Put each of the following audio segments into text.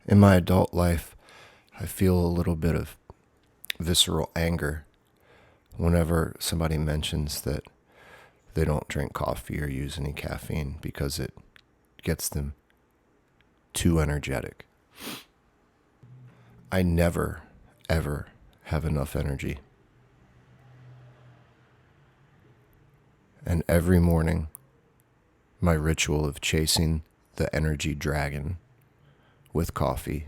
In my adult life, I feel a little bit of visceral anger whenever somebody mentions that they don't drink coffee or use any caffeine because it gets them too energetic. I never, ever have enough energy. And every morning, my ritual of chasing the energy dragon with coffee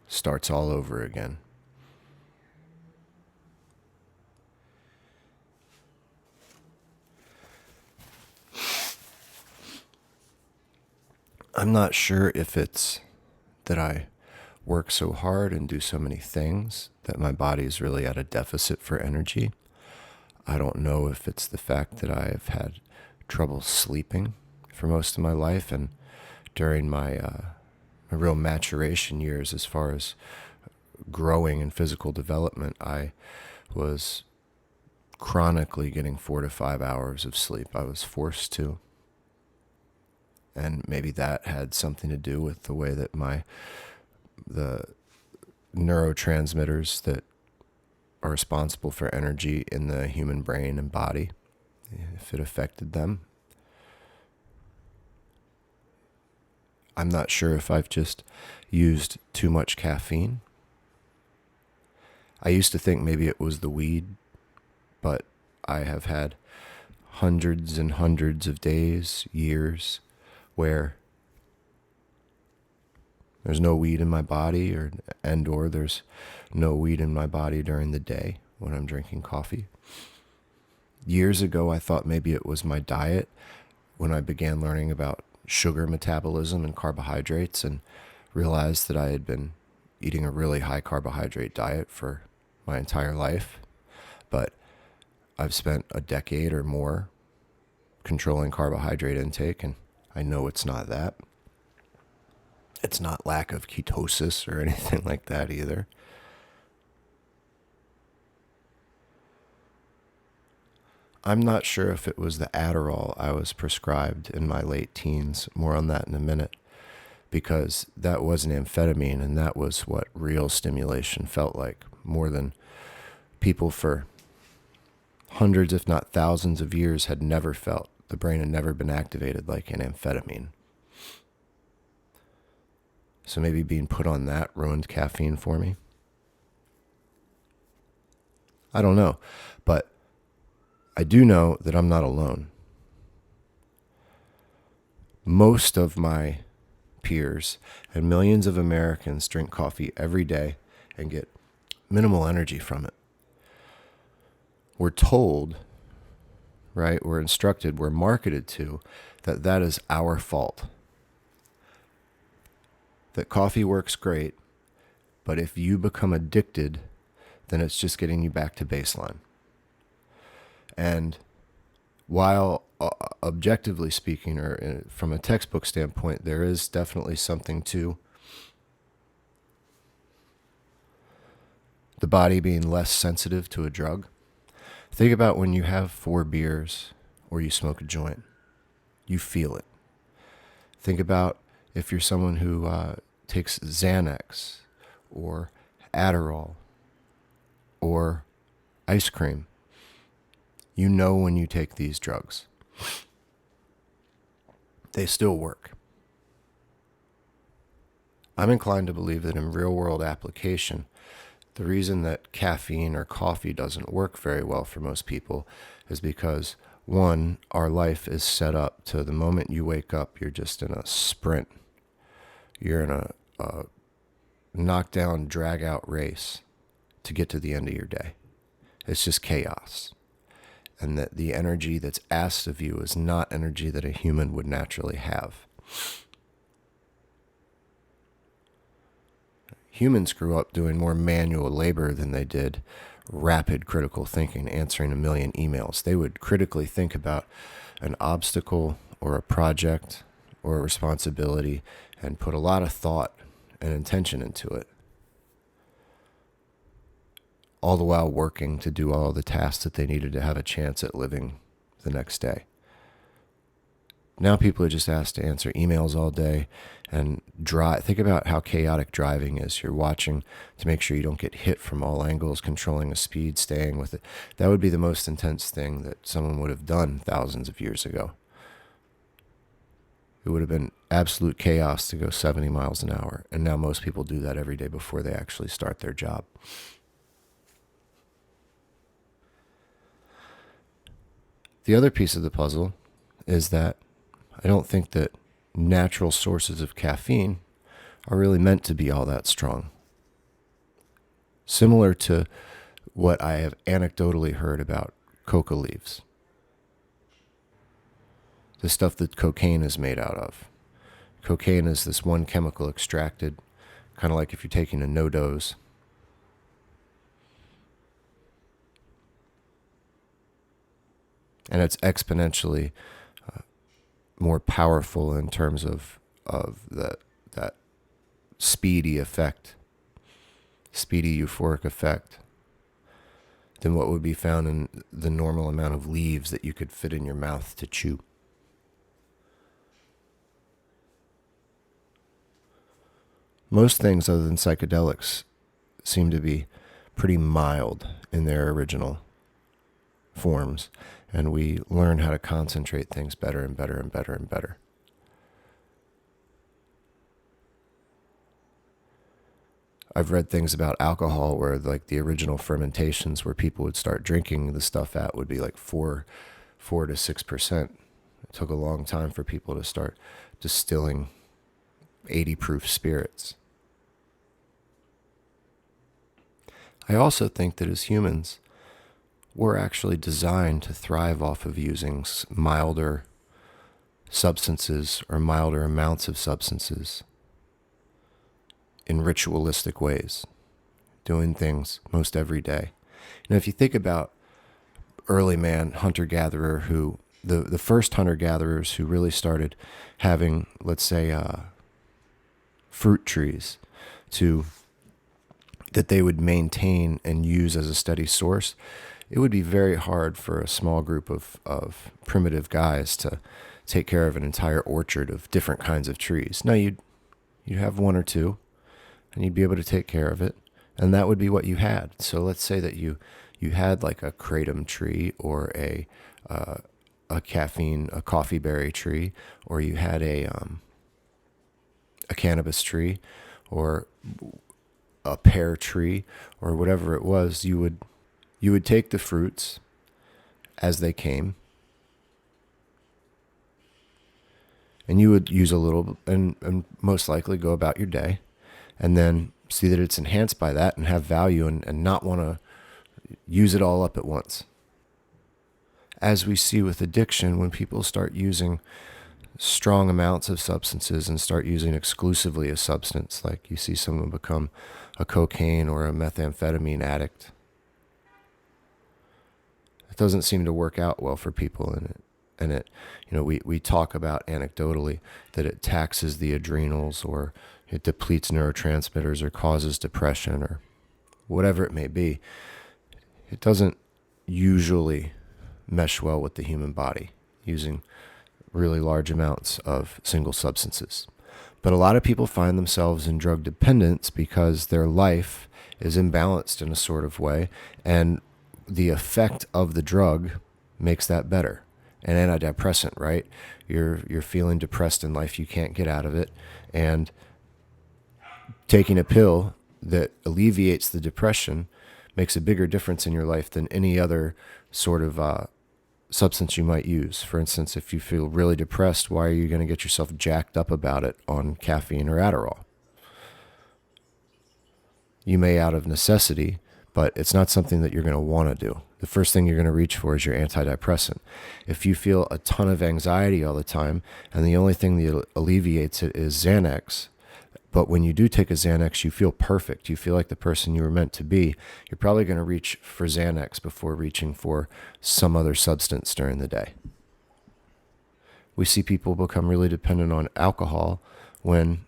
starts all over again. I'm not sure if it's that I work so hard and do so many things that my body is really at a deficit for energy. I don't know if it's the fact that I have had trouble sleeping for most of my life, and during my real maturation years as far as growing and physical development, I was chronically getting 4 to 5 hours of sleep. I was forced to. And maybe that had something to do with the way that the neurotransmitters that are responsible for energy in the human brain and body, if it affected them. I'm not sure if I've just used too much caffeine. I used to think maybe it was the weed, but I have had hundreds and hundreds of days, years, where there's no weed in my body or there's no weed in my body during the day when I'm drinking coffee. Years ago, I thought maybe it was my diet when I began learning about sugar metabolism and carbohydrates and realized that I had been eating a really high carbohydrate diet for my entire life. But I've spent a decade or more controlling carbohydrate intake, and I know it's not that. It's not lack of ketosis or anything like that either. I'm not sure if it was the Adderall I was prescribed in my late teens. More on that in a minute. Because that was an amphetamine, and that was what real stimulation felt like. More than people for hundreds, if not thousands of years had never felt. The brain had never been activated like an amphetamine. So maybe being put on that ruined caffeine for me. I don't know. But I do know that I'm not alone. Most of my peers and millions of Americans drink coffee every day and get minimal energy from it. We're told, right? We're instructed, we're marketed to, that is our fault. That coffee works great, but if you become addicted, then it's just getting you back to baseline. And while objectively speaking, or from a textbook standpoint, there is definitely something to the body being less sensitive to a drug. Think about when you have 4 beers or you smoke a joint. You feel it. Think about if you're someone who takes Xanax or Adderall or ice cream. You know when you take these drugs. They still work. I'm inclined to believe that in real-world application, the reason that caffeine or coffee doesn't work very well for most people is because, one, our life is set up to the moment you wake up, you're just in a sprint. You're in a knockdown, drag-out race to get to the end of your day. It's just chaos. And that the energy that's asked of you is not energy that a human would naturally have. Humans grew up doing more manual labor than they did rapid critical thinking, answering a million emails. They would critically think about an obstacle or a project or a responsibility and put a lot of thought and intention into it, all the while working to do all the tasks that they needed to have a chance at living the next day. Now people are just asked to answer emails all day and drive. Think about how chaotic driving is. You're watching to make sure you don't get hit from all angles, controlling the speed, staying with it. That would be the most intense thing that someone would have done thousands of years ago. It would have been absolute chaos to go 70 miles an hour. And now most people do that every day before they actually start their job. The other piece of the puzzle is that I don't think that natural sources of caffeine are really meant to be all that strong. Similar to what I have anecdotally heard about coca leaves. The stuff that cocaine is made out of. Cocaine is this one chemical extracted, kind of like if you're taking a no-dose. And it's exponentially more powerful in terms of that speedy effect, speedy euphoric effect, than what would be found in the normal amount of leaves that you could fit in your mouth to chew. Most things other than psychedelics seem to be pretty mild in their original forms, and we learn how to concentrate things better and better and better and better. I've read things about alcohol where like the original fermentations where people would start drinking the stuff at would be like 4 to 6%. It took a long time for people to start distilling 80 proof spirits. I also think that as humans, we're actually designed to thrive off of using milder substances or milder amounts of substances in ritualistic ways, doing things most every day. Now, if you think about early man, hunter-gatherer, who the first hunter-gatherers who really started having, let's say, fruit trees that they would maintain and use as a steady source, it would be very hard for a small group of primitive guys to take care of an entire orchard of different kinds of trees. Now, you'd have one or two, and you'd be able to take care of it, and that would be what you had. So let's say that you had like a kratom tree or a coffee berry tree, or you had a cannabis tree, or a pear tree, or whatever it was. You would take the fruits as they came, and you would use a little, and most likely go about your day, and then see that it's enhanced by that and have value, and not want to use it all up at once. As we see with addiction, when people start using strong amounts of substances and start using exclusively a substance, like you see someone become a cocaine or a methamphetamine addict, it doesn't seem to work out well for people. And it we talk about anecdotally that it taxes the adrenals, or it depletes neurotransmitters, or causes depression, or whatever it may be. It doesn't usually mesh well with the human body using really large amounts of single substances. But a lot of people find themselves in drug dependence because their life is imbalanced in a sort of way, and the effect of the drug makes that better. An antidepressant, right? You're feeling depressed in life, you can't get out of it, and taking a pill that alleviates the depression makes a bigger difference in your life than any other sort of substance you might use. For instance, if you feel really depressed, why are you going to get yourself jacked up about it on caffeine or Adderall? You may out of necessity, but it's not something that you're going to want to do. The first thing you're going to reach for is your antidepressant. If you feel a ton of anxiety all the time, and the only thing that alleviates it is Xanax, but when you do take a Xanax, you feel perfect. You feel like the person you were meant to be. You're probably going to reach for Xanax before reaching for some other substance during the day. We see people become really dependent on alcohol when,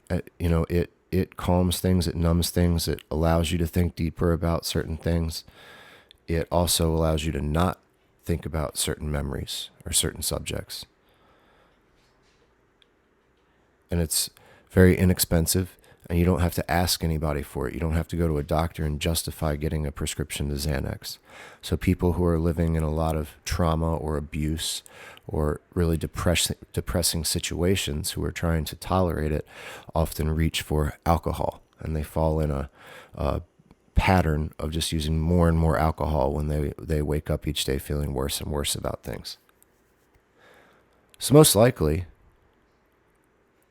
it calms things, it numbs things, it allows you to think deeper about certain things. It also allows you to not think about certain memories or certain subjects. and it's very inexpensive, and you don't have to ask anybody for it. You don't have to go to a doctor and justify getting a prescription to Xanax. So people who are living in a lot of trauma or abuse or really depressing situations, who are trying to tolerate it, often reach for alcohol, and they fall in a pattern of just using more and more alcohol when they wake up each day feeling worse and worse about things. So most likely,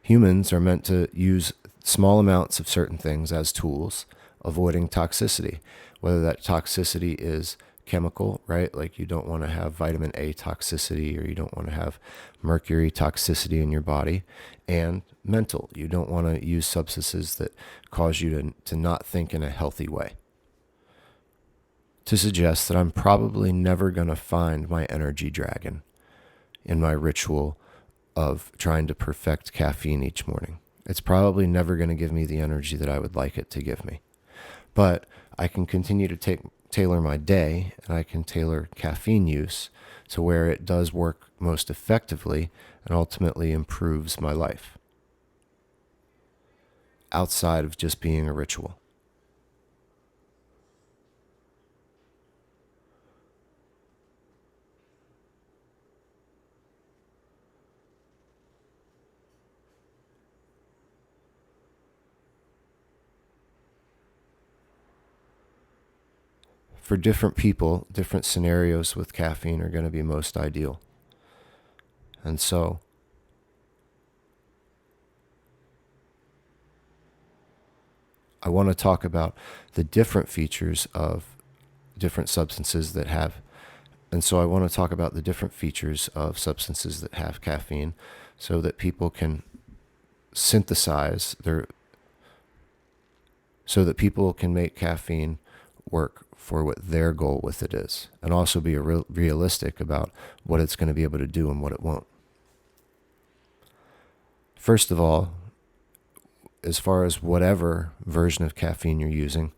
humans are meant to use small amounts of certain things as tools, avoiding toxicity, whether that toxicity is chemical, right? Like you don't want to have vitamin A toxicity, or you don't want to have mercury toxicity in your body, and mental. You don't want to use substances that cause you to not think in a healthy way. To suggest that I'm probably never going to find my energy dragon in my ritual of trying to perfect caffeine each morning. It's probably never going to give me the energy that I would like it to give me. But I can continue to tailor my day, and I can tailor caffeine use to where it does work most effectively and ultimately improves my life, outside of just being a ritual. For different people, different scenarios with caffeine are going to be most ideal. And so, I want to talk about the different features of different substances that have, and so I want to talk about the different features of substances that have caffeine so that people can synthesize so that people can make caffeine work for what their goal with it is, and also be realistic about what it's going to be able to do and what it won't. First of all, as far as whatever version of caffeine you're using,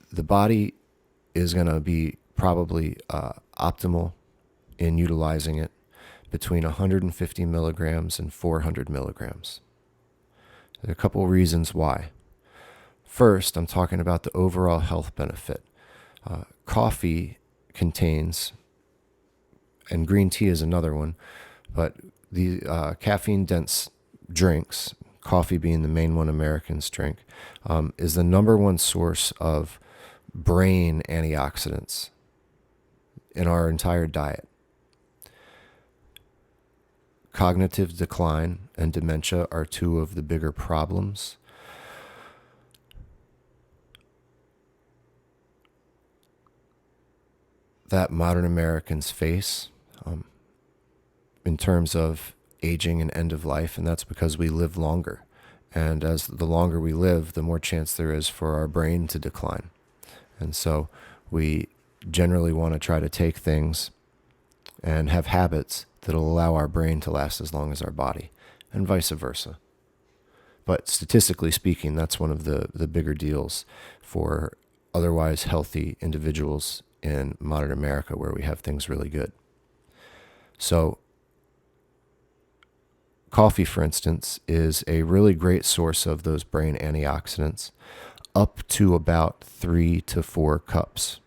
the body is going to be probably optimal in utilizing it between 150 milligrams and 400 milligrams. There are a couple of reasons why. First, I'm talking about the overall health benefit. Coffee contains, and green tea is another one, but the caffeine-dense drinks, coffee being the main one Americans drink, is the number one source of brain antioxidants in our entire diet. Cognitive decline and dementia are two of the bigger problems. That modern Americans face in terms of aging and end of life, and that's because we live longer. And as the longer we live, the more chance there is for our brain to decline. And so we generally want to try to take things and have habits that'll allow our brain to last as long as our body, and vice versa. But statistically speaking, that's one of the bigger deals for otherwise healthy individuals in modern America, where we have things really good. So coffee, for instance, is a really great source of those brain antioxidants, up to about 3 to 4 cups.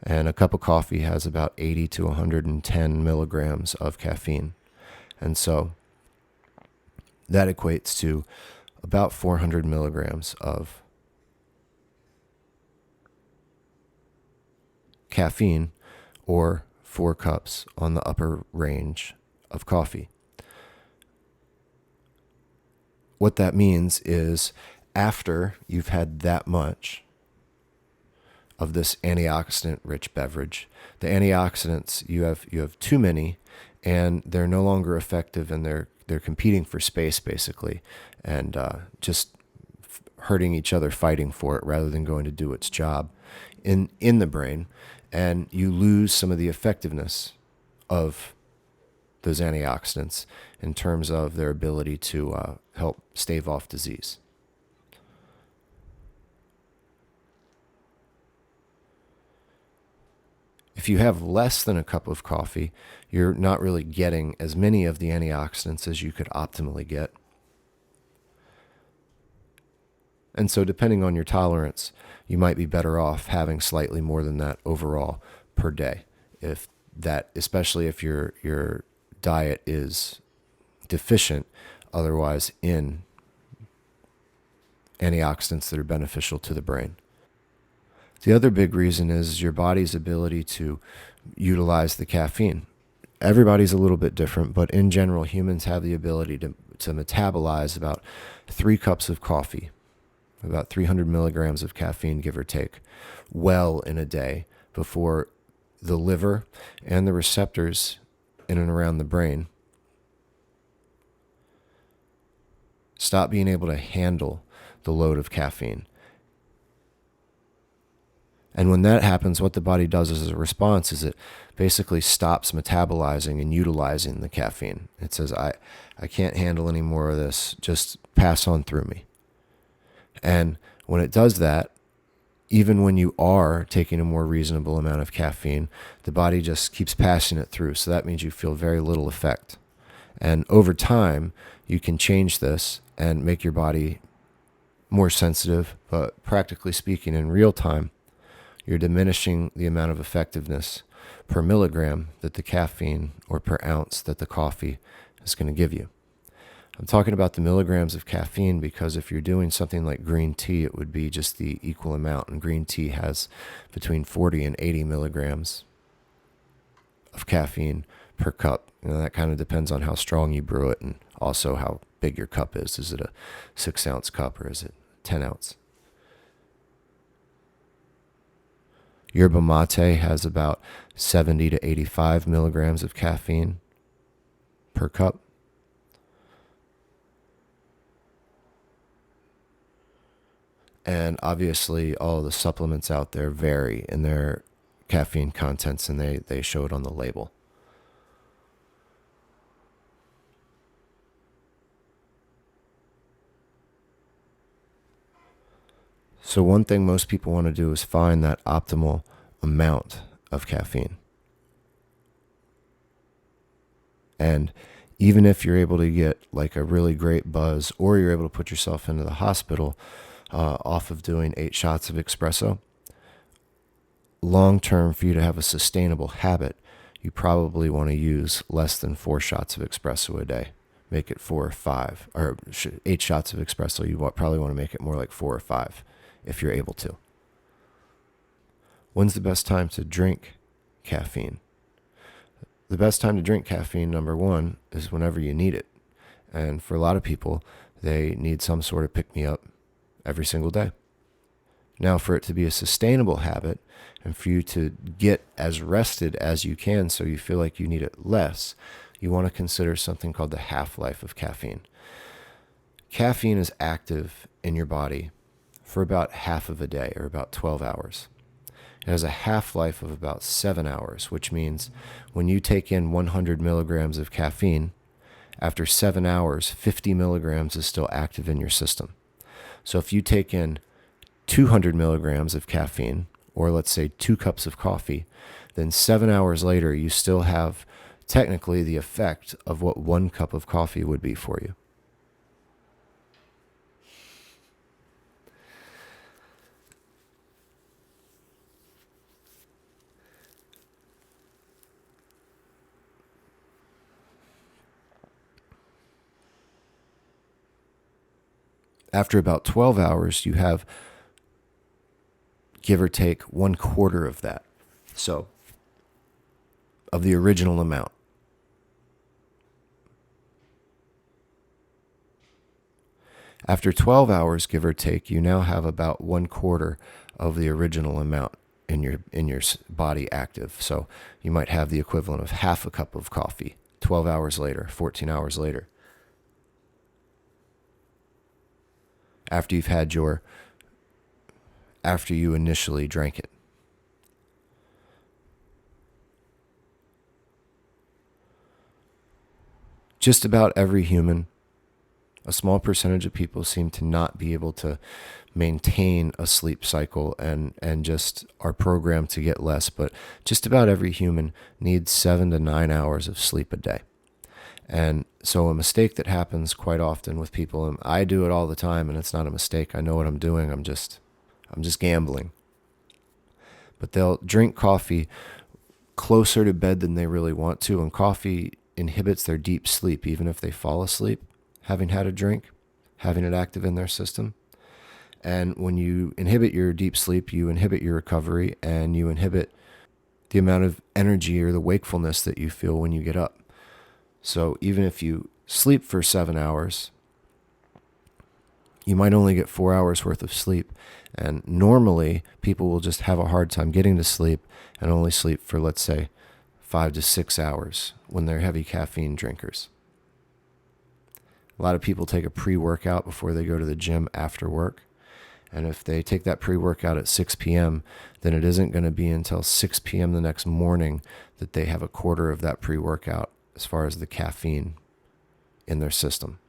And a cup of coffee has about 80 to 110 milligrams of caffeine. And so that equates to about 400 milligrams of caffeine, or 4 cups on the upper range of coffee. What that means is, after you've had that much of this antioxidant-rich beverage, the antioxidants, you have too many, and they're no longer effective, and they're competing for space, basically, and just hurting each other, fighting for it, rather than going to do its job in the brain. And you lose some of the effectiveness of those antioxidants in terms of their ability to help stave off disease. If you have less than a cup of coffee, you're not really getting as many of the antioxidants as you could optimally get. And so depending on your tolerance, you might be better off having slightly more than that overall per day. If that, especially if your diet is deficient otherwise in antioxidants that are beneficial to the brain. The other big reason is your body's ability to utilize the caffeine. Everybody's a little bit different, but in general, humans have the ability to metabolize about 3 cups of coffee, about 300 milligrams of caffeine, give or take, well in a day before the liver and the receptors in and around the brain stop being able to handle the load of caffeine. And when that happens, what the body does as a response is it basically stops metabolizing and utilizing the caffeine. It says, I can't handle any more of this. Just pass on through me. And when it does that, even when you are taking a more reasonable amount of caffeine, the body just keeps passing it through. So that means you feel very little effect. And over time, you can change this and make your body more sensitive. But practically speaking, in real time, you're diminishing the amount of effectiveness per milligram that the caffeine or per ounce that the coffee is going to give you. I'm talking about the milligrams of caffeine because if you're doing something like green tea, it would be just the equal amount. And green tea has between 40 and 80 milligrams of caffeine per cup. That kind of depends on how strong you brew it and also how big your cup is. Is it a 6-ounce cup or is it 10 ounce? Yerba Mate has about 70 to 85 milligrams of caffeine per cup. And obviously, all of the supplements out there vary in their caffeine contents, and they show it on the label. So one thing most people want to do is find that optimal amount of caffeine. And even if you're able to get like a really great buzz, or you're able to put yourself into the hospital off of doing 8 shots of espresso, long term, for you to have a sustainable habit, you probably want to use less than 4 shots of espresso a day. Make it 4 or 5, or 8 shots of espresso. You probably want to make it more like 4 or 5 if you're able to. When's the best time to drink caffeine? The best time to drink caffeine, number one, is whenever you need it. And for a lot of people, they need some sort of pick-me-up every single day. Now, for it to be a sustainable habit and for you to get as rested as you can so you feel like you need it less, you want to consider something called the half-life of caffeine. Caffeine is active in your body for about half of a day, or about 12 hours. It has a half-life of about 7 hours, which means when you take in 100 milligrams of caffeine, after 7 hours, 50 milligrams is still active in your system. So if you take in 200 milligrams of caffeine, or let's say 2 cups of coffee, then 7 hours later, you still have technically the effect of what 1 cup of coffee would be for you. After about 12 hours, you have, give or take, 1/4 of that. So, of the original amount. After 12 hours, give or take, you now have about 1/4 of the original amount in your body active. So you might have the equivalent of half a cup of coffee 12 hours later, 14 hours later. After you initially drank it. Just about every human A small percentage of people seem to not be able to maintain a sleep cycle and just are programmed to get less. But just about every human needs 7 to 9 hours of sleep a day. And so a mistake that happens quite often with people, and I do it all the time, and it's not a mistake. I know what I'm doing. I'm just gambling. But they'll drink coffee closer to bed than they really want to, and coffee inhibits their deep sleep, even if they fall asleep, having had a drink, having it active in their system. And when you inhibit your deep sleep, you inhibit your recovery, and you inhibit the amount of energy or the wakefulness that you feel when you get up. So even if you sleep for 7 hours, you might only get 4 hours worth of sleep. And normally people will just have a hard time getting to sleep and only sleep for, let's say, 5 to 6 hours when they're heavy caffeine drinkers. A lot of people take a pre-workout before they go to the gym after work. And if they take that pre-workout at 6 p.m., then it isn't going to be until 6 p.m. the next morning that they have a quarter of that pre-workout as far as the caffeine in their system.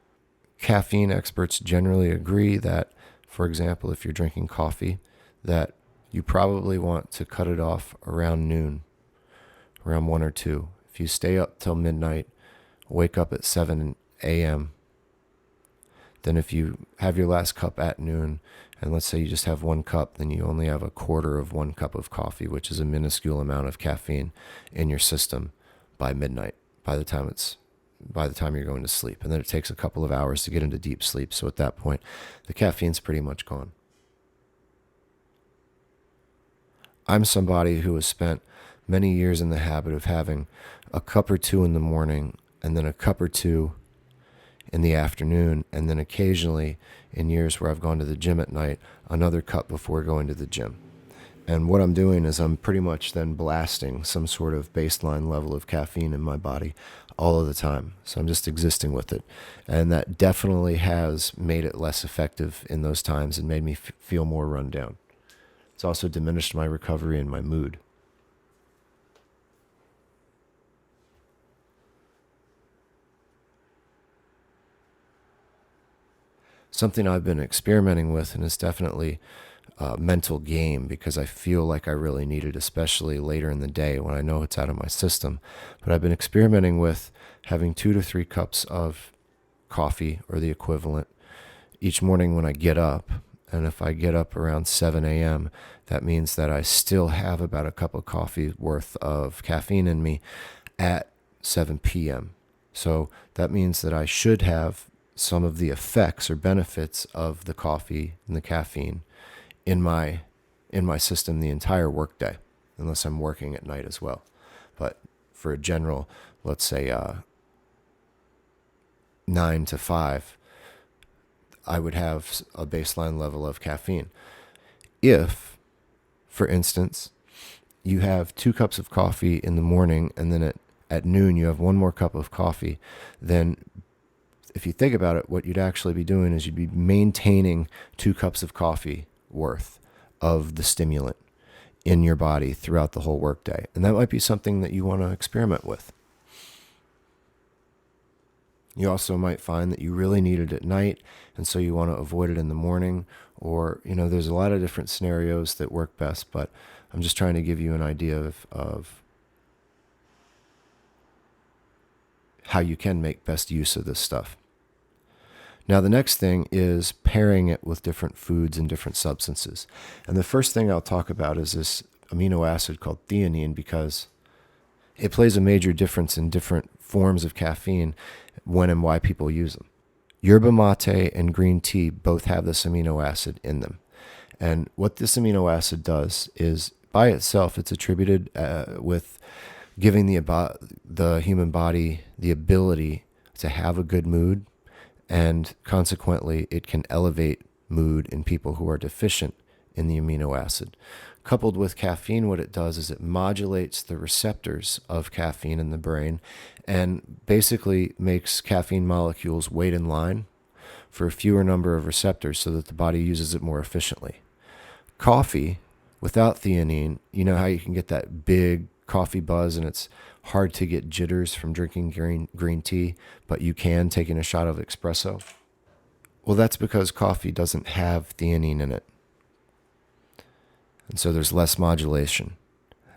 Caffeine experts generally agree that, for example, if you're drinking coffee, that you probably want to cut it off around noon, around 1 or 2. If you stay up till midnight, wake up at 7 a.m., then if you have your last cup at noon, and let's say you just have 1 cup, then you only have a quarter of 1 cup of coffee, which is a minuscule amount of caffeine in your system by midnight, by the time you're going to sleep. And then it takes a couple of hours to get into deep sleep. So at that point, the caffeine's pretty much gone. I'm somebody who has spent many years in the habit of having a cup or 2 in the morning, and then a cup or 2 in the afternoon, and then occasionally, in years where I've gone to the gym at night, another cup before going to the gym. And what I'm doing is I'm pretty much then blasting some sort of baseline level of caffeine in my body all of the time. So I'm just existing with it. And that definitely has made it less effective in those times and made me feel more run down. It's also diminished my recovery and my mood. Something I've been experimenting with, and it's definitely a mental game because I feel like I really need it, especially later in the day when I know it's out of my system. But I've been experimenting with having 2 to 3 cups of coffee or the equivalent each morning when I get up. And if I get up around 7 a.m., that means that I still have about a cup of coffee worth of caffeine in me at 7 p.m. So that means that I should have some of the effects or benefits of the coffee and the caffeine in my system the entire workday, unless I'm working at night as well. But for a general, let's say 9 to 5, I would have a baseline level of caffeine. If, for instance, you have 2 cups of coffee in the morning and then at noon you have 1 more cup of coffee, then if you think about it, what you'd actually be doing is you'd be maintaining 2 cups of coffee worth of the stimulant in your body throughout the whole workday. And that might be something that you want to experiment with. You also might find that you really need it at night, and so you want to avoid it in the morning. Or, there's a lot of different scenarios that work best, but I'm just trying to give you an idea of how you can make best use of this stuff. Now, the next thing is pairing it with different foods and different substances. And the first thing I'll talk about is this amino acid called theanine, because it plays a major difference in different forms of caffeine when and why people use them. Yerba mate and green tea both have this amino acid in them. And what this amino acid does is, by itself, it's attributed with giving the human body the ability to have a good mood, and consequently, it can elevate mood in people who are deficient in the amino acid. Coupled with caffeine, what it does is it modulates the receptors of caffeine in the brain and basically makes caffeine molecules wait in line for a fewer number of receptors so that the body uses it more efficiently. Coffee, without theanine, you know how you can get that big coffee buzz and it's hard to get jitters from drinking green tea, but you can taking a shot of espresso. Well, that's because coffee doesn't have theanine in it. And so there's less modulation.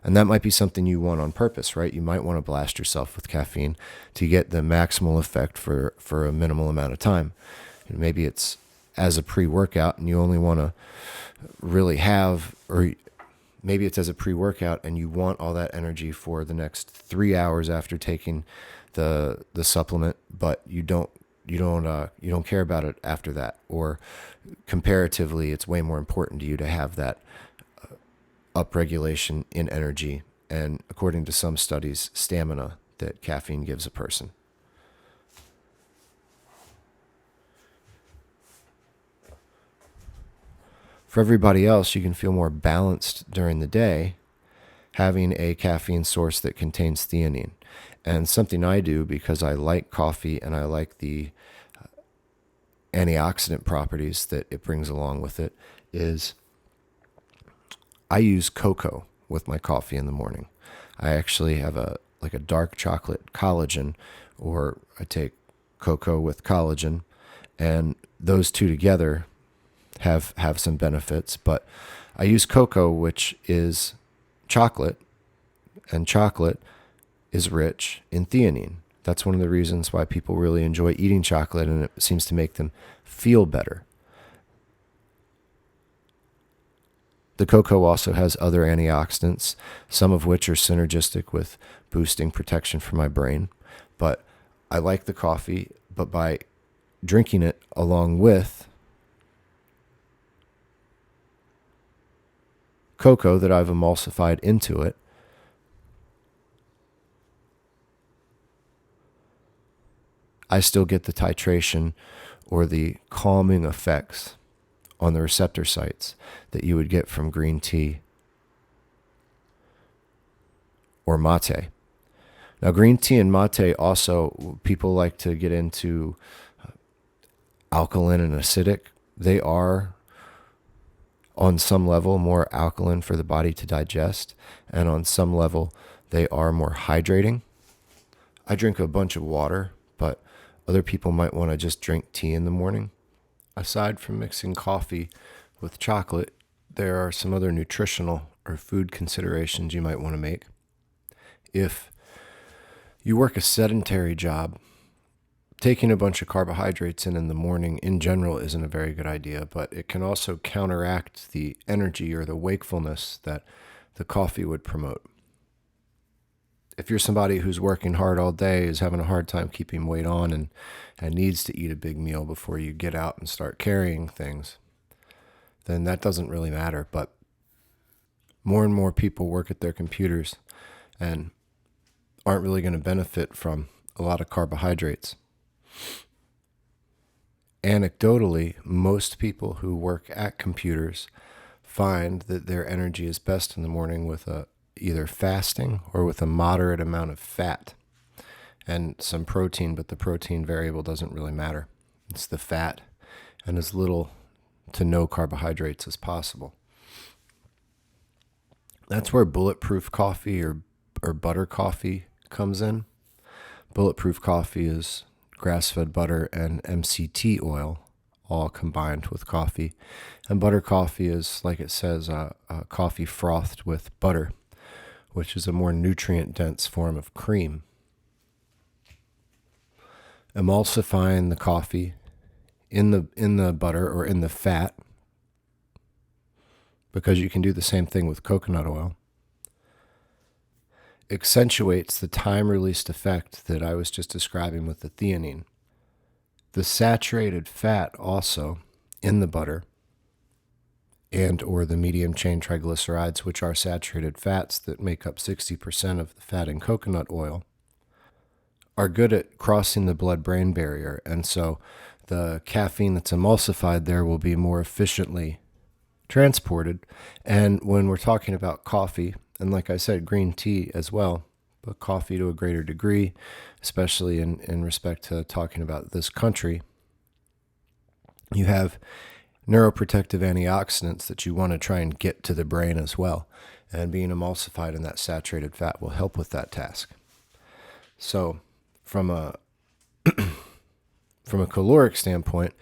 And that might be something you want on purpose, right? You might want to blast yourself with caffeine to get the maximal effect for a minimal amount of time. And maybe it's as a pre-workout and you only want to really have, or maybe it's as a pre-workout and you want all that energy for the next 3 hours after taking the supplement, but you don't care about it after that. Or comparatively, it's way more important to you to have that upregulation in energy and, according to some studies, stamina that caffeine gives a person. For everybody else, you can feel more balanced during the day having a caffeine source that contains theanine. And something I do, because I like coffee and I like the antioxidant properties that it brings along with it, is I use cocoa with my coffee in the morning. I actually have a dark chocolate collagen, or I take cocoa with collagen, and those two together have some benefits. But I use cocoa, which is chocolate, and chocolate is rich in theanine. That's one of the reasons why people really enjoy eating chocolate, and it seems to make them feel better. The cocoa also has other antioxidants, some of which are synergistic with boosting protection for my brain. But I like the coffee, but by drinking it along with cocoa that I've emulsified into it, I still get the titration or the calming effects on the receptor sites that you would get from green tea or mate. Now, green tea and mate also, people like to get into alkaline and acidic. They are, on some level, more alkaline for the body to digest, and on some level, they are more hydrating. I drink a bunch of water, but other people might want to just drink tea in the morning. Aside from mixing coffee with chocolate, there are some other nutritional or food considerations you might want to make. If you work a sedentary job, taking a bunch of carbohydrates in the morning in general isn't a very good idea, but it can also counteract the energy or the wakefulness that the coffee would promote. If you're somebody who's working hard all day, is having a hard time keeping weight on, and needs to eat a big meal before you get out and start carrying things, then that doesn't really matter. But more and more people work at their computers and aren't really going to benefit from a lot of carbohydrates. Anecdotally, most people who work at computers find that their energy is best in the morning with either fasting or with a moderate amount of fat and some protein, but the protein variable doesn't really matter. It's the fat and as little to no carbohydrates as possible. That's where Bulletproof Coffee or butter coffee comes in. Bulletproof Coffee is grass-fed butter and MCT oil all combined with coffee. And butter coffee is, like it says, coffee frothed with butter, which is a more nutrient-dense form of cream. Emulsifying the coffee in the butter or in the fat, because you can do the same thing with coconut oil, accentuates the time-released effect that I was just describing with the theanine. The saturated fat also in the butter and or the medium-chain triglycerides, which are saturated fats that make up 60% of the fat in coconut oil, are good at crossing the blood-brain barrier. And so the caffeine that's emulsified there will be more efficiently transported. And when we're talking about coffee, and like I said, green tea as well, but coffee to a greater degree, especially in respect to talking about this country, you have neuroprotective antioxidants that you want to try and get to the brain as well. And being emulsified in that saturated fat will help with that task. So from a caloric standpoint,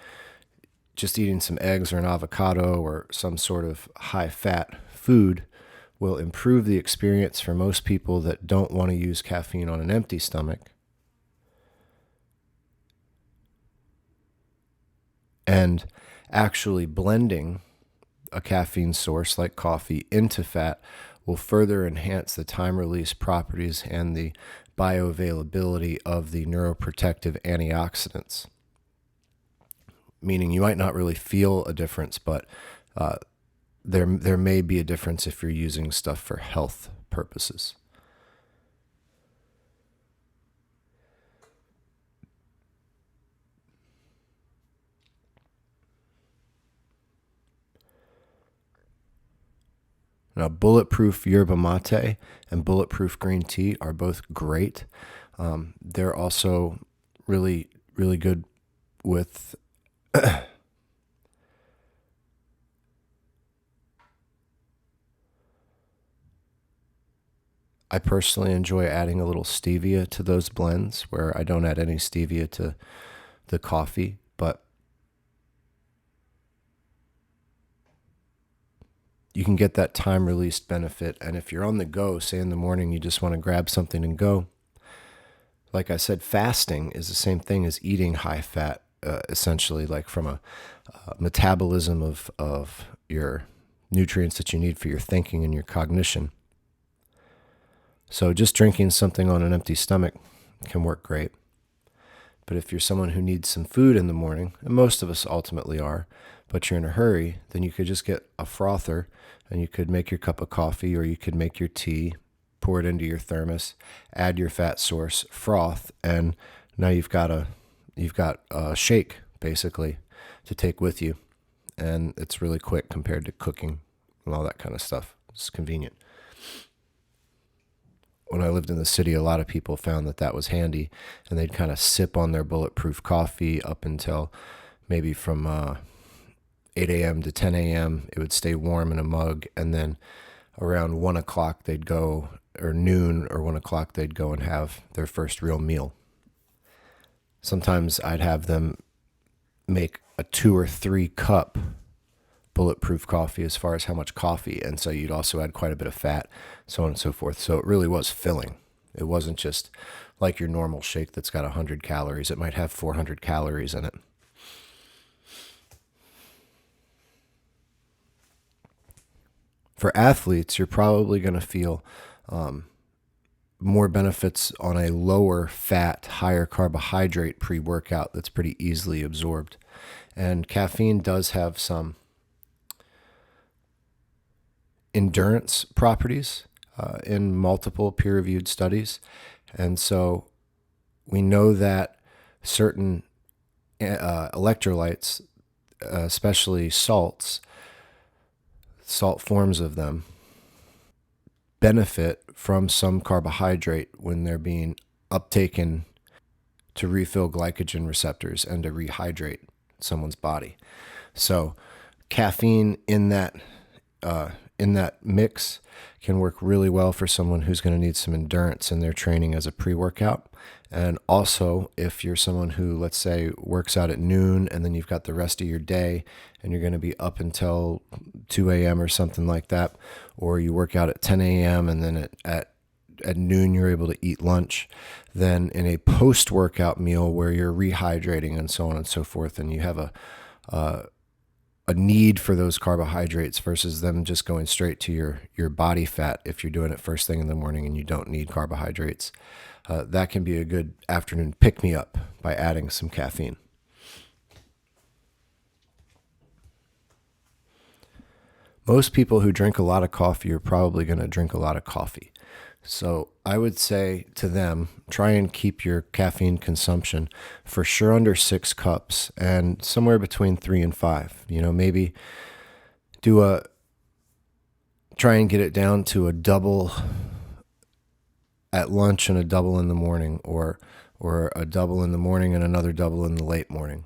just eating some eggs or an avocado or some sort of high-fat food will improve the experience for most people that don't want to use caffeine on an empty stomach. And actually blending a caffeine source like coffee into fat will further enhance the time release properties and the bioavailability of the neuroprotective antioxidants. Meaning you might not really feel a difference, but there may be a difference if you're using stuff for health purposes. Now, Bulletproof Yerba Mate and Bulletproof Green Tea are both great. They're also really, really good with I personally enjoy adding a little stevia to those blends where I don't add any stevia to the coffee, but you can get that time released benefit. And if you're on the go, say in the morning, you just want to grab something and go. Like I said, fasting is the same thing as eating high fat, essentially, like from a metabolism of your nutrients that you need for your thinking and your cognition. So just drinking something on an empty stomach can work great. But if you're someone who needs some food in the morning, and most of us ultimately are, but you're in a hurry, then you could just get a frother and you could make your cup of coffee or you could make your tea, pour it into your thermos, add your fat source, froth, and now you've got a shake basically to take with you. And it's really quick compared to cooking and all that kind of stuff. It's convenient. When I lived in the city, a lot of people found that was handy, and they'd kind of sip on their bulletproof coffee up until maybe from 8 a.m. to 10 a.m. It would stay warm in a mug, and then around 1 o'clock they'd go, or noon or 1 o'clock they'd go and have their first real meal. Sometimes I'd have them make a 2 or 3 cup bulletproof coffee as far as how much coffee, and so you'd also add quite a bit of fat, so on and so forth. So it really was filling. It wasn't just like your normal shake that's got 100 calories. It might have 400 calories in it. For athletes, you're probably going to feel more benefits on a lower fat, higher carbohydrate pre-workout that's pretty easily absorbed. And caffeine does have some endurance properties in multiple peer-reviewed studies. And so we know that certain electrolytes, especially salts, salt forms of them, benefit from some carbohydrate when they're being uptaken to refill glycogen receptors and to rehydrate someone's body. So caffeine in that mix can work really well for someone who's going to need some endurance in their training as a pre-workout. And also, if you're someone who, let's say, works out at noon and then you've got the rest of your day and you're going to be up until 2 a.m. or something like that, or you work out at 10 a.m. and then at noon you're able to eat lunch, then in a post-workout meal where you're rehydrating and so on and so forth, and you have a need for those carbohydrates versus them just going straight to your body fat if you're doing it first thing in the morning and you don't need carbohydrates. That can be a good afternoon pick-me-up by adding some caffeine. Most people who drink a lot of coffee are probably going to drink a lot of coffee. So I would say to them, try and keep your caffeine consumption for sure under 6 cups and somewhere between 3 and 5. Maybe try and get it down to a double at lunch and a double in the morning, or a double in the morning and another double in the late morning.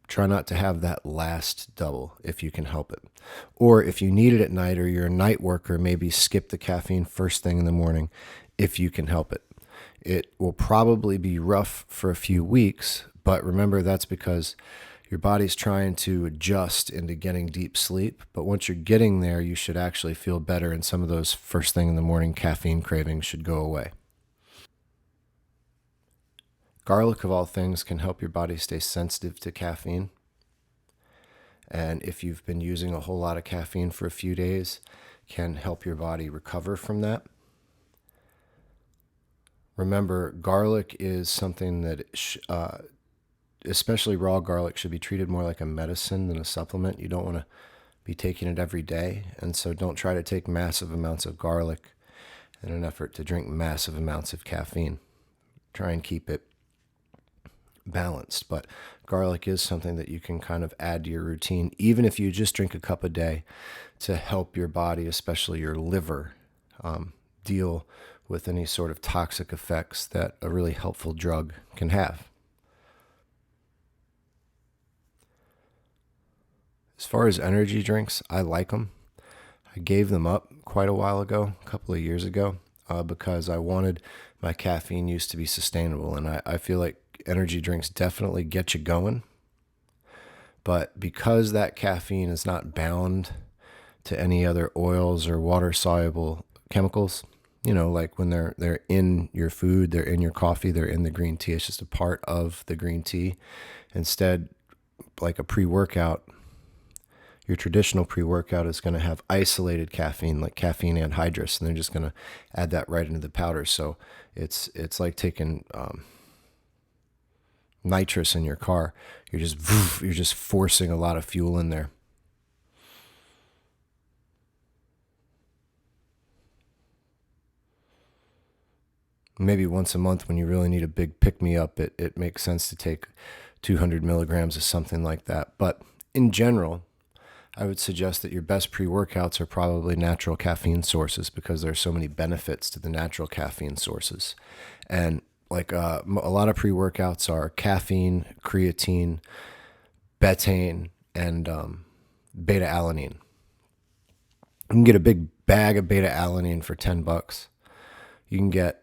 Try not to have that last double if you can help it. Or if you need it at night or you're a night worker, maybe skip the caffeine first thing in the morning if you can help it. It will probably be rough for a few weeks, but remember that's because Your body's trying to adjust into getting deep sleep, but once you're getting there, you should actually feel better, and some of those first thing in the morning caffeine cravings should go away. Garlic, of all things, can help your body stay sensitive to caffeine. And if you've been using a whole lot of caffeine for a few days, can help your body recover from that. Remember, garlic is something that, especially raw garlic, should be treated more like a medicine than a supplement. You don't want to be taking it every day, and so don't try to take massive amounts of garlic in an effort to drink massive amounts of caffeine. Try and keep it balanced, but garlic is something that you can kind of add to your routine, even if you just drink a cup a day, to help your body, especially your liver, deal with any sort of toxic effects that a really helpful drug can have. As far as energy drinks, I like them. I gave them up quite a while ago, a couple of years ago, because I wanted my caffeine use to be sustainable, and I feel like energy drinks definitely get you going. But because that caffeine is not bound to any other oils or water-soluble chemicals, like when they're in your food, they're in your coffee, they're in the green tea, it's just a part of the green tea. Instead, like a pre-workout, your traditional pre-workout is going to have isolated caffeine, like caffeine anhydrous, and they're just going to add that right into the powder. So it's like taking nitrous in your car. You're just forcing a lot of fuel in there. Maybe once a month when you really need a big pick-me-up, it makes sense to take 200 milligrams of something like that. But in general, I would suggest that your best pre-workouts are probably natural caffeine sources, because there's so many benefits to the natural caffeine sources. And like a lot of pre-workouts are caffeine, creatine, betaine, and beta-alanine. You can get a big bag of beta-alanine for $10. You can get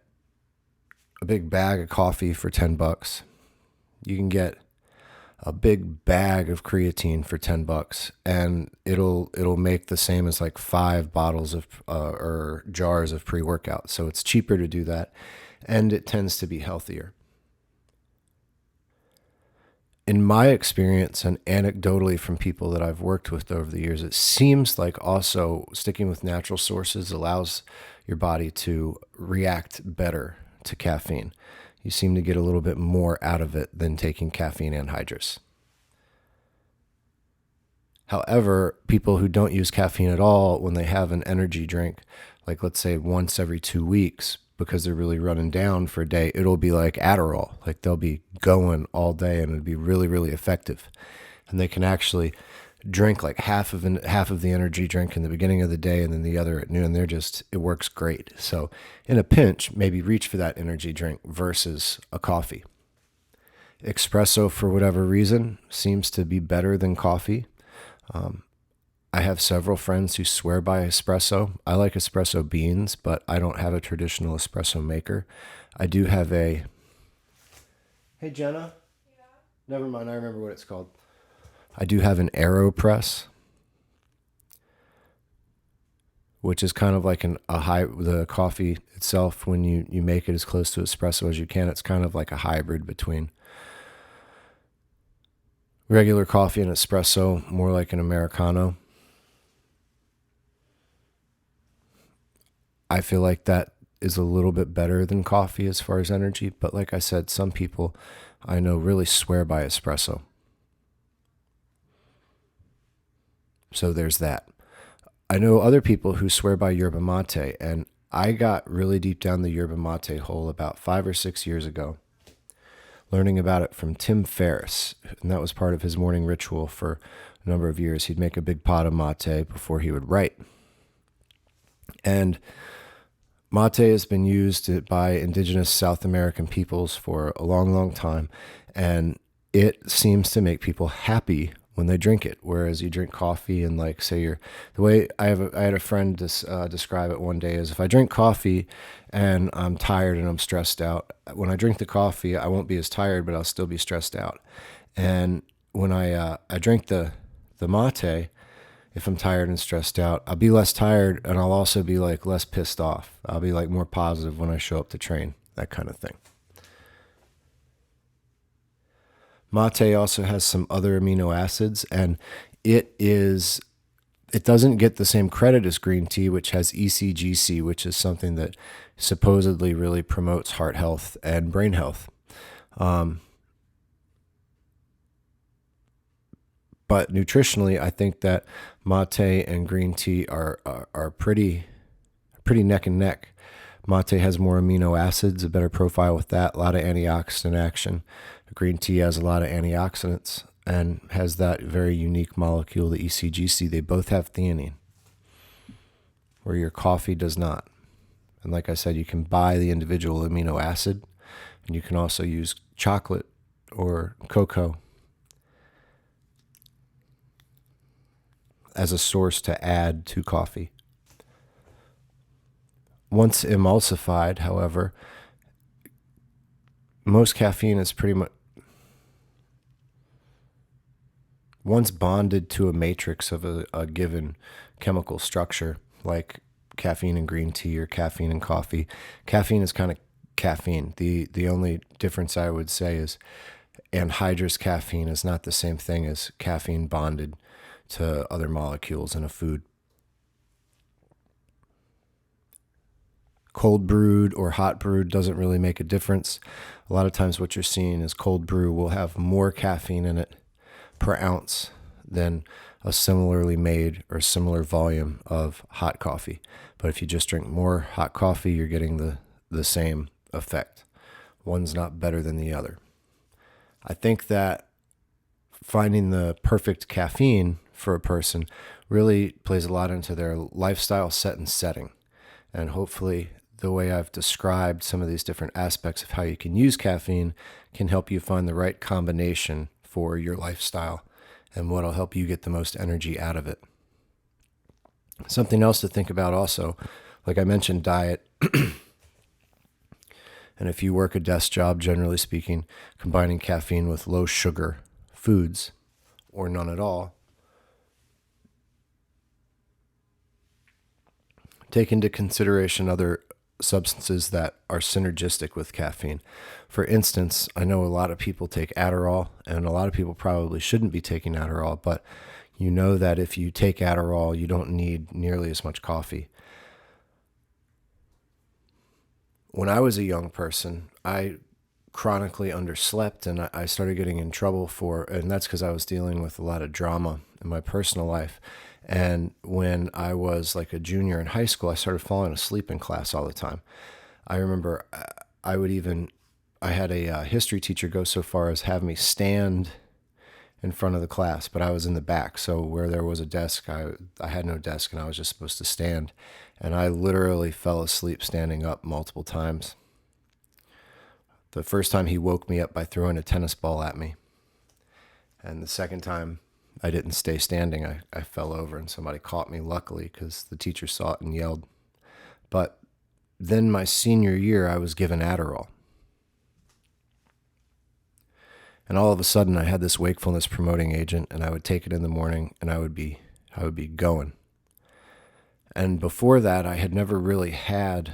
a big bag of coffee for $10. You can get a big bag of creatine for $10, and it'll make the same as like 5 bottles of or jars of pre-workout. So it's cheaper to do that, and it tends to be healthier. In my experience, and anecdotally from people that I've worked with over the years, it seems like also sticking with natural sources allows your body to react better to caffeine. You seem to get a little bit more out of it than taking caffeine anhydrous. However, people who don't use caffeine at all, when they have an energy drink, like let's say once every 2 weeks, because they're really running down for a day, it'll be like Adderall. Like they'll be going all day, and it'll be really, really effective. And they can actually drink like half of the energy drink in the beginning of the day, and then the other at noon. It works great. So in a pinch, maybe reach for that energy drink versus a coffee. Espresso, for whatever reason, seems to be better than coffee. I have several friends who swear by espresso. I like espresso beans, but I don't have a traditional espresso maker. I do have a... Hey, Jenna? Yeah? Never mind, I remember what it's called. I do have an AeroPress, which is kind of like the coffee itself. When you make it as close to espresso as you can, it's kind of like a hybrid between regular coffee and espresso, more like an Americano. I feel like that is a little bit better than coffee as far as energy, but like I said, some people I know really swear by espresso. So there's that. I know other people who swear by Yerba Mate, and I got really deep down the Yerba Mate hole about 5 or 6 years ago, learning about it from Tim Ferriss, and that was part of his morning ritual for a number of years. He'd make a big pot of mate before he would write. And mate has been used by indigenous South American peoples for a long, long time, and it seems to make people happy when they drink it. Whereas you drink coffee and like say the way I had a friend describe it one day is, if I drink coffee and I'm tired and I'm stressed out, when I drink the coffee, I won't be as tired, but I'll still be stressed out. And when I drink the mate, if I'm tired and stressed out, I'll be less tired, and I'll also be like less pissed off. I'll be like more positive when I show up to train, that kind of thing. Mate also has some other amino acids, and it doesn't get the same credit as green tea, which has ECGC, which is something that supposedly really promotes heart health and brain health. But nutritionally, I think that mate and green tea are pretty neck and neck. Mate has more amino acids, a better profile with that, a lot of antioxidant action. Green tea has a lot of antioxidants and has that very unique molecule, the ECGC. They both have theanine, where your coffee does not. And like I said, you can buy the individual amino acid, and you can also use chocolate or cocoa as a source to add to coffee. Once emulsified, however, most caffeine is pretty much, once bonded to a matrix of a given chemical structure, like caffeine in green tea or caffeine in coffee, caffeine is kind of caffeine. The only difference I would say is anhydrous caffeine is not the same thing as caffeine bonded to other molecules in a food. Cold brewed or hot brewed doesn't really make a difference. A lot of times what you're seeing is cold brew will have more caffeine in it per ounce than a similarly made or similar volume of hot coffee. But if you just drink more hot coffee, you're getting the same effect. One's not better than the other. I think that finding the perfect caffeine for a person really plays a lot into their lifestyle set and setting. And hopefully the way I've described some of these different aspects of how you can use caffeine can help you find the right combination for your lifestyle and what'll help you get the most energy out of it. Something else to think about also, like I mentioned, diet. And if you work a desk job, generally speaking, combining caffeine with low sugar foods or none at all, take into consideration other substances that are synergistic with caffeine. For instance, I know a lot of people take Adderall, and a lot of people probably shouldn't be taking Adderall, but you know that if you take Adderall, you don't need nearly as much coffee. When I was a young person, I chronically underslept, and I started getting in trouble and that's because I was dealing with a lot of drama in my personal life. And when I was like a junior in high school, I started falling asleep in class all the time. I remember I had a history teacher go so far as have me stand in front of the class, but I was in the back. So where there was a desk, I had no desk, and I was just supposed to stand. And I literally fell asleep standing up multiple times. The first time he woke me up by throwing a tennis ball at me. And the second time I didn't stay standing. I fell over and somebody caught me, luckily, because the teacher saw it and yelled. But then my senior year, I was given Adderall. And all of a sudden, I had this wakefulness promoting agent, and I would take it in the morning, and I would be going. And before that, I had never really had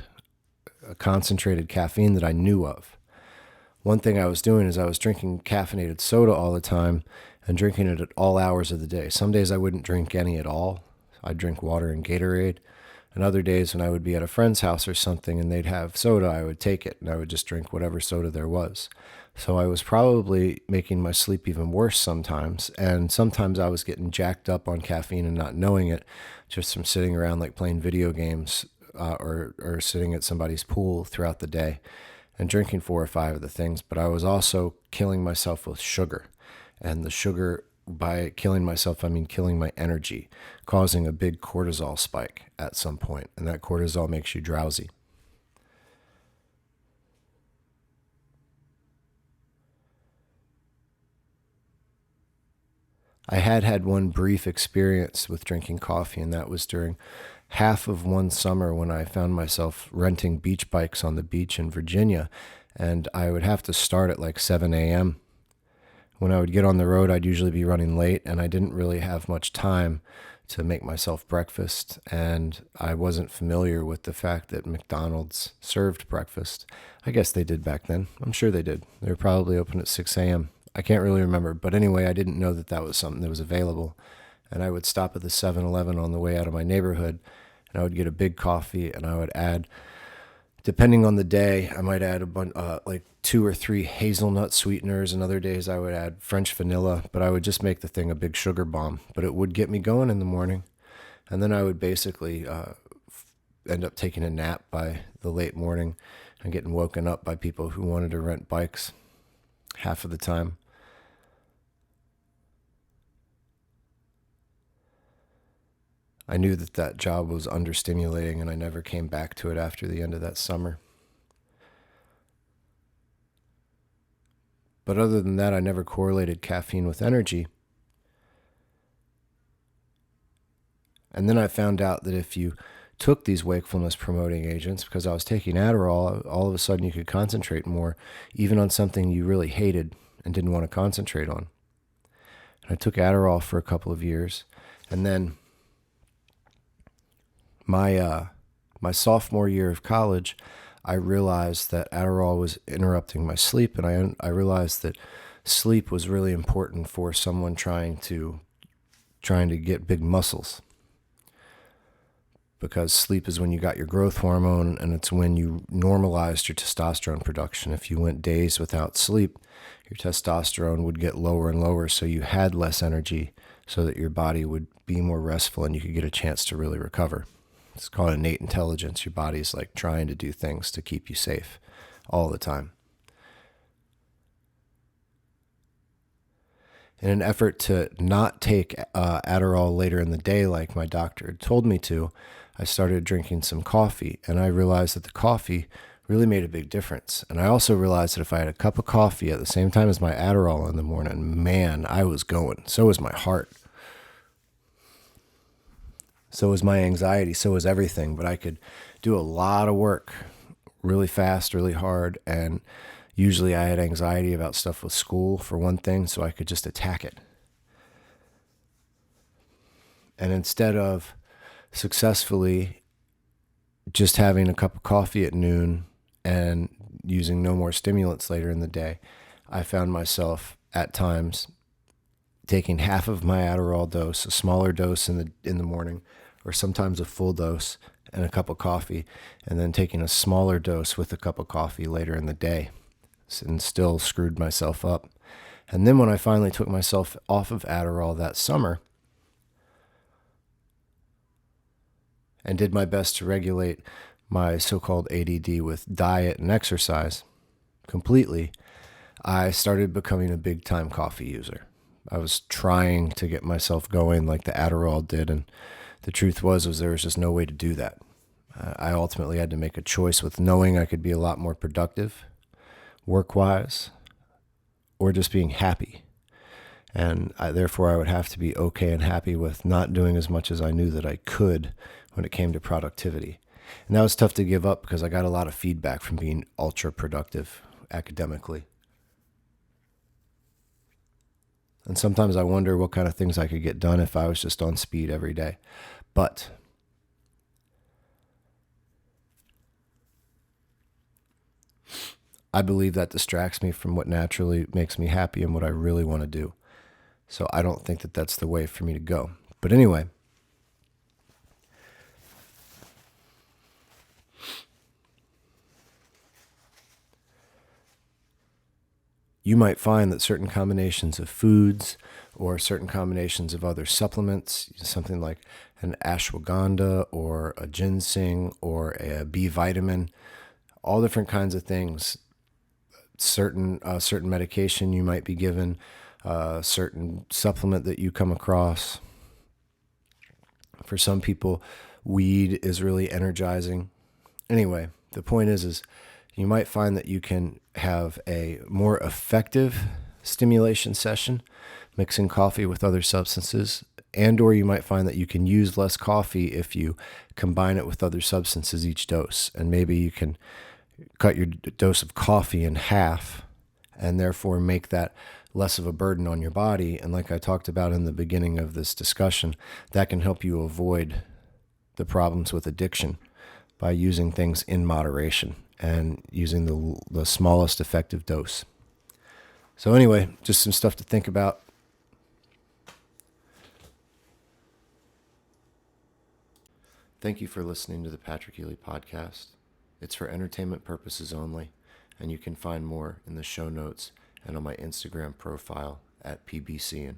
a concentrated caffeine that I knew of. One thing I was doing is I was drinking caffeinated soda all the time and drinking it at all hours of the day. Some days I wouldn't drink any at all. I'd drink water and Gatorade. And other days when I would be at a friend's house or something and they'd have soda, I would take it and I would just drink whatever soda there was. So I was probably making my sleep even worse sometimes. And sometimes I was getting jacked up on caffeine and not knowing it, just from sitting around like playing video games or sitting at somebody's pool throughout the day and drinking 4 or 5 of the things. But I was also killing myself with sugar. And the sugar, by killing myself, I mean killing my energy, causing a big cortisol spike at some point. And that cortisol makes you drowsy. I had one brief experience with drinking coffee, and that was during half of one summer when I found myself renting beach bikes on the beach in Virginia. And I would have to start at like 7 a.m. when I would get on the road, I'd usually be running late, and I didn't really have much time to make myself breakfast, and I wasn't familiar with the fact that McDonald's served breakfast. I guess they did back then. I'm sure they did. They were probably open at 6 a.m. I can't really remember, but anyway, I didn't know that that was something that was available. And I would stop at the 7-Eleven on the way out of my neighborhood, and I would get a big coffee, and I would add, depending on the day, I might add a bunch, like 2 or 3 hazelnut sweeteners, and other days I would add French vanilla, but I would just make the thing a big sugar bomb. But it would get me going in the morning, and then I would basically end up taking a nap by the late morning and getting woken up by people who wanted to rent bikes half of the time. I knew that that job was understimulating, and I never came back to it after the end of that summer. But other than that, I never correlated caffeine with energy. And then I found out that if you took these wakefulness promoting agents, because I was taking Adderall, all of a sudden you could concentrate more, even on something you really hated and didn't want to concentrate on. And I took Adderall for a couple of years, and then my sophomore year of college, I realized that Adderall was interrupting my sleep, and I realized that sleep was really important for someone trying to get big muscles, because sleep is when you got your growth hormone, and it's when you normalized your testosterone production. If you went days without sleep, your testosterone would get lower and lower, so you had less energy, so that your body would be more restful and you could get a chance to really recover. It's called innate intelligence. Your body's like trying to do things to keep you safe all the time. In an effort to not take Adderall later in the day like my doctor had told me to, I started drinking some coffee, and I realized that the coffee really made a big difference. And I also realized that if I had a cup of coffee at the same time as my Adderall in the morning, man, I was going. So was my heart. So was my anxiety, so was everything. But I could do a lot of work really fast, really hard. And usually I had anxiety about stuff with school, for one thing, so I could just attack it. And instead of successfully just having a cup of coffee at noon and using no more stimulants later in the day, I found myself at times taking half of my Adderall dose, a smaller dose in the morning, or sometimes a full dose and a cup of coffee, and then taking a smaller dose with a cup of coffee later in the day, and still screwed myself up. And then when I finally took myself off of Adderall that summer and did my best to regulate my so-called ADD with diet and exercise completely, I started becoming a big-time coffee user. I was trying to get myself going like the Adderall did, and the truth was there was just no way to do that. I ultimately had to make a choice with knowing I could be a lot more productive, work-wise, or just being happy. And therefore I would have to be okay and happy with not doing as much as I knew that I could when it came to productivity. And that was tough to give up, because I got a lot of feedback from being ultra productive academically. And sometimes I wonder what kind of things I could get done if I was just on speed every day. But I believe that distracts me from what naturally makes me happy and what I really want to do. So I don't think that that's the way for me to go. But anyway, you might find that certain combinations of foods or certain combinations of other supplements, something like an ashwagandha or a ginseng or a B vitamin, all different kinds of things, certain medication you might be given, certain supplement that you come across. For some people, weed is really energizing. Anyway, the point is you might find that you can have a more effective stimulation session mixing coffee with other substances, and or you might find that you can use less coffee if you combine it with other substances each dose. And maybe you can cut your dose of coffee in half and therefore make that less of a burden on your body. And like I talked about in the beginning of this discussion, that can help you avoid the problems with addiction by using things in moderation and using the smallest effective dose. So anyway, just some stuff to think about. Thank you for listening to the Patrick Ely Podcast. It's for entertainment purposes only, and you can find more in the show notes and on my Instagram profile at PBCN.